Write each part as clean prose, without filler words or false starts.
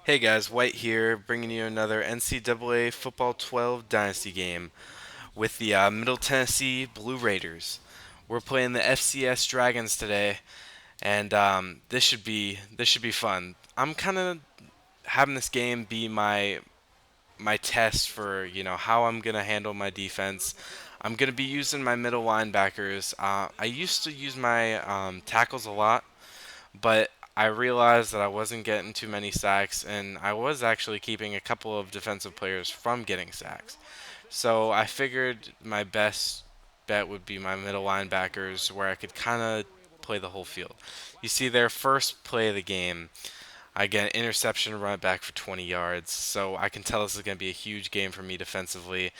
Hey guys, White here, bringing you another NCAA Football 12 Dynasty game with the Middle Tennessee Blue Raiders. We're playing the FCS Dragons today, and this should be fun. I'm kind of having this game be my test for how I'm gonna handle my defense. I'm gonna be using my middle linebackers. I used to use my tackles a lot, but I realized that I wasn't getting too many sacks, and I was actually keeping a couple of defensive players from getting sacks. So I figured my best bet would be my middle linebackers, where I could kind of play the whole field. You see, their first play of the game, I get an interception, run it back for 20 yards. So I can tell this is going to be a huge game for me defensively.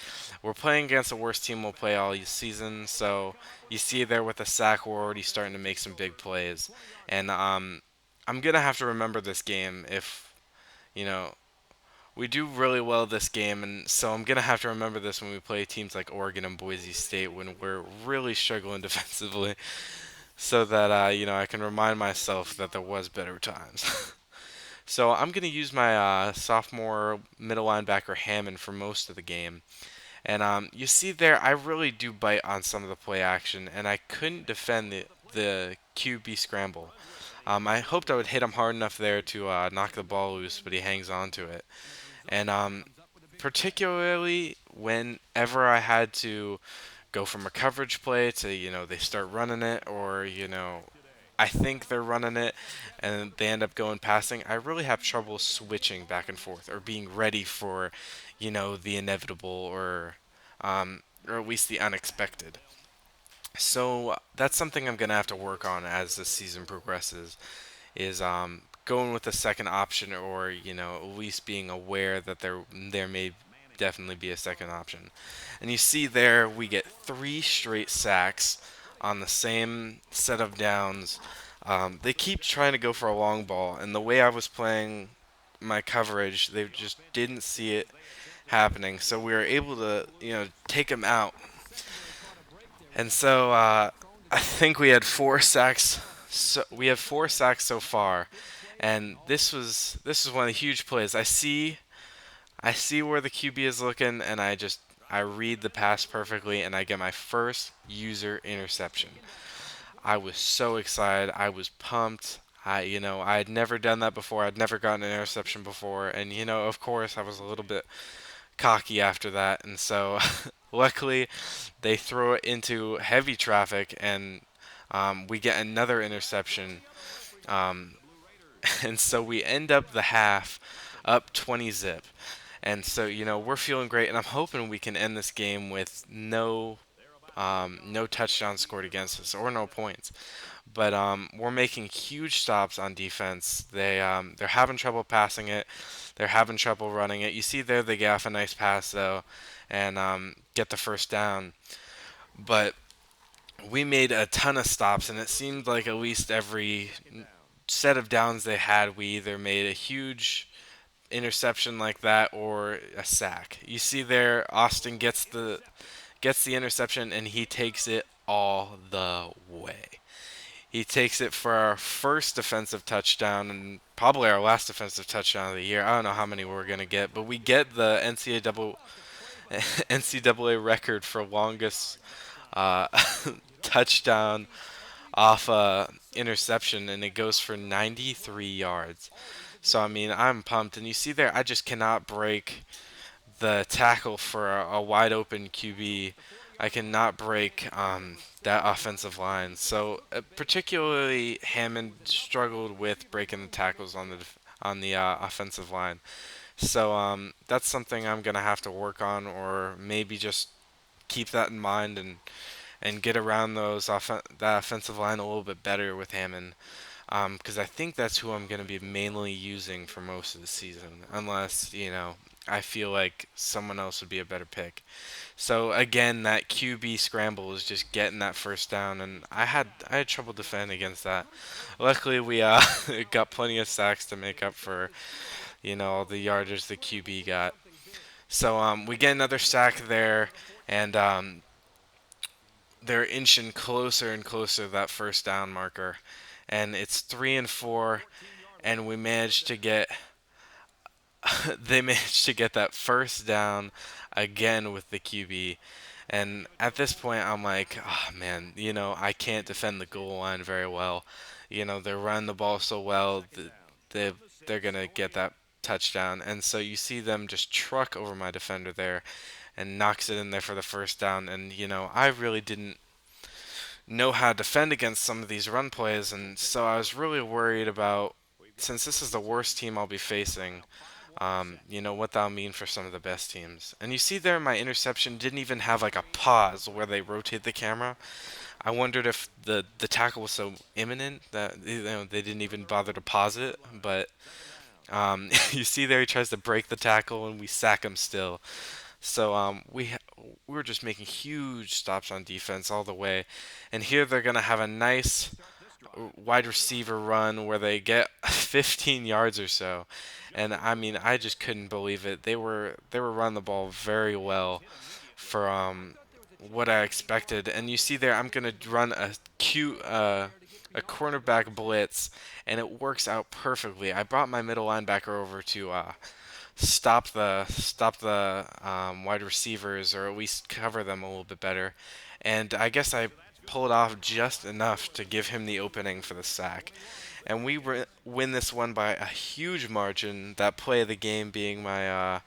We're playing against the worst team we'll play all season, so you see there with a sack, we're already starting to make some big plays. And I'm going to have to remember this game if, you know, we do really well this game, and so I'm going to have to remember this when we play teams like Oregon and Boise State when we're really struggling defensively, so that, I can remind myself that there was better times. So I'm going to use my sophomore middle linebacker Hammond for most of the game. And you see there, I really do bite on some of the play action, and I couldn't defend the QB scramble. I hoped I would hit him hard enough there to knock the ball loose, but he hangs on to it. And particularly whenever I had to go from a coverage play to, they start running it, or, I think they're running it and they end up going passing, I really have trouble switching back and forth or being ready for, the inevitable or at least the unexpected. So that's something I'm gonna have to work on as the season progresses. Is going with a second option, or at least being aware that there may definitely be a second option. And you see there we get three straight sacks on the same set of downs. They keep trying to go for a long ball, and the way I was playing my coverage, they just didn't see it happening. So we were able to, take them out. And so I think we had four sacks. So we have four sacks so far, and this was one of the huge plays. I see where the QB is looking, and I read the pass perfectly, and I get my first user interception. I was so excited. I was pumped. I had never done that before. I'd never gotten an interception before, and of course, I was a little bit cocky after that, and so luckily they throw it into heavy traffic, and we get another interception, um, and so we end up the half up 20 zip. And so, we're feeling great, and I'm hoping we can end this game with no touchdowns scored against us or no points. But we're making huge stops on defense. They're having trouble passing it. They're having trouble running it. You see there they get off a nice pass though, and get the first down. But we made a ton of stops, and it seemed like at least every set of downs they had, we either made a huge interception like that or a sack. You see there, Austin gets the interception, and he takes it all the way. He takes it for our first defensive touchdown and probably our last defensive touchdown of the year. I don't know how many we're going to get, but we get the NCAA record for longest uh, touchdown off interception, and it goes for 93 yards. So, I mean, I'm pumped. And you see there, I just cannot break the tackle for a wide open QB. I cannot break that offensive line. So particularly Hammond struggled with breaking the tackles on the offensive line. So that's something I'm gonna have to work on, or maybe just keep that in mind and get around that offensive line a little bit better with Hammond. Because I think that's who I'm going to be mainly using for most of the season, unless, I feel like someone else would be a better pick. So again, that QB scramble is just getting that first down, and I had trouble defending against that. Luckily, we got plenty of sacks to make up for all the yardage the QB got. So we get another sack there, and they're inching closer and closer to that first down marker, and it's 3-4, and we managed to get they managed to get that first down again with the QB. And at this point, I'm like, oh man, I can't defend the goal line very well. They're running the ball so well, they they're gonna get that touchdown. And so you see them just truck over my defender there and knocks it in there for the first down. And I really didn't know how to defend against some of these run plays, and so I was really worried about, since this is the worst team I'll be facing, what that'll mean for some of the best teams. And you see there, my interception didn't even have like a pause where they rotate the camera. I wondered if the tackle was so imminent that they didn't even bother to pause it. But you see there, he tries to break the tackle, and we sack him still. So we were just making huge stops on defense all the way, and here they're gonna have a nice wide receiver run where they get 15 yards or so, and I mean I just couldn't believe it. They were running the ball very well for what I expected, and you see there I'm gonna run a cornerback blitz, and it works out perfectly. I brought my middle linebacker over to stop the wide receivers, or at least cover them a little bit better. And I guess I pulled off just enough to give him the opening for the sack. And we win this one by a huge margin. That play of the game being my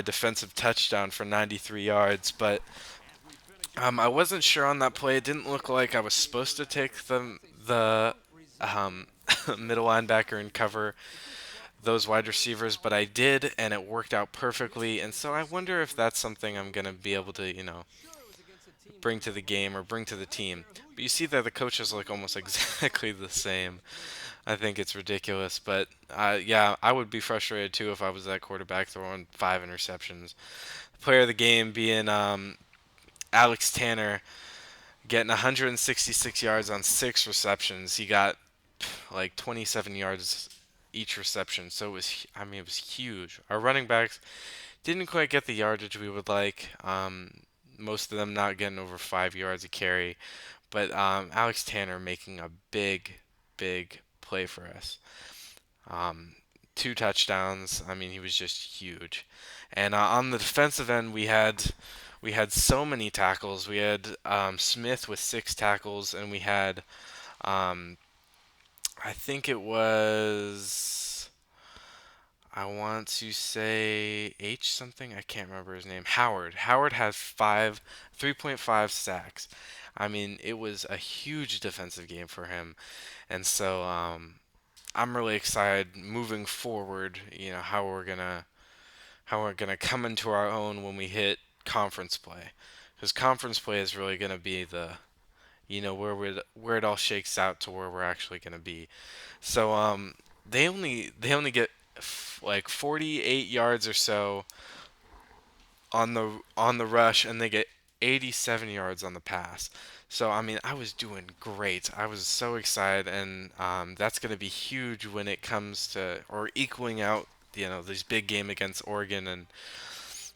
defensive touchdown for 93 yards. But I wasn't sure on that play. It didn't look like I was supposed to take the middle linebacker and cover those wide receivers, but I did, and it worked out perfectly. And so I wonder if that's something I'm going to be able to, bring to the game or bring to the team. But you see that the coaches look almost exactly the same. I think it's ridiculous, but yeah, I would be frustrated too if I was that quarterback throwing 5 interceptions. Player of the game being Alex Tanner, getting 166 yards on 6 receptions. He got like 27 yards each reception. So it was huge. Our running backs didn't quite get the yardage we would like. Most of them not getting over 5 yards a carry, but Alex Tanner making a big, big play for us. Um, 2 touchdowns. I mean, he was just huge. And on the defensive end, we had so many tackles. We had Smith with 6 tackles, and we had um, I think it was, I want to say H something. I can't remember his name. Howard. Howard has 3.5 sacks. I mean, it was a huge defensive game for him, and so I'm really excited moving forward. How we're gonna come into our own when we hit conference play, because conference play is really gonna be where it all shakes out to where we're actually gonna be. So they only get like 48 yards or so on the rush, and they get 87 yards on the pass. So I mean, I was doing great. I was so excited, and that's going to be huge when it comes to or equaling out this big game against Oregon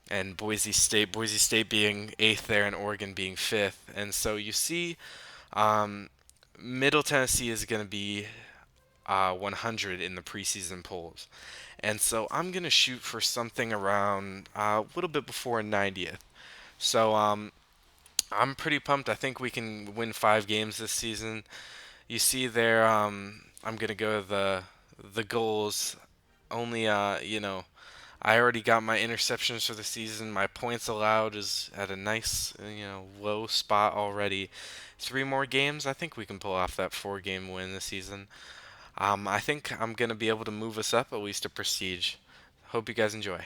and Boise State. Boise State being eighth there, and Oregon being fifth. And so you see, um, Middle Tennessee is going to be 100 in the preseason polls. And so I'm going to shoot for something around a little bit before 90th. So I'm pretty pumped. I think we can win 5 games this season. You see there, I'm going to go the goals. Only, I already got my interceptions for the season. My points allowed is at a nice, low spot already. 3 more games, I think we can pull off that 4-game win this season. I think I'm going to be able to move us up at least to prestige. Hope you guys enjoy.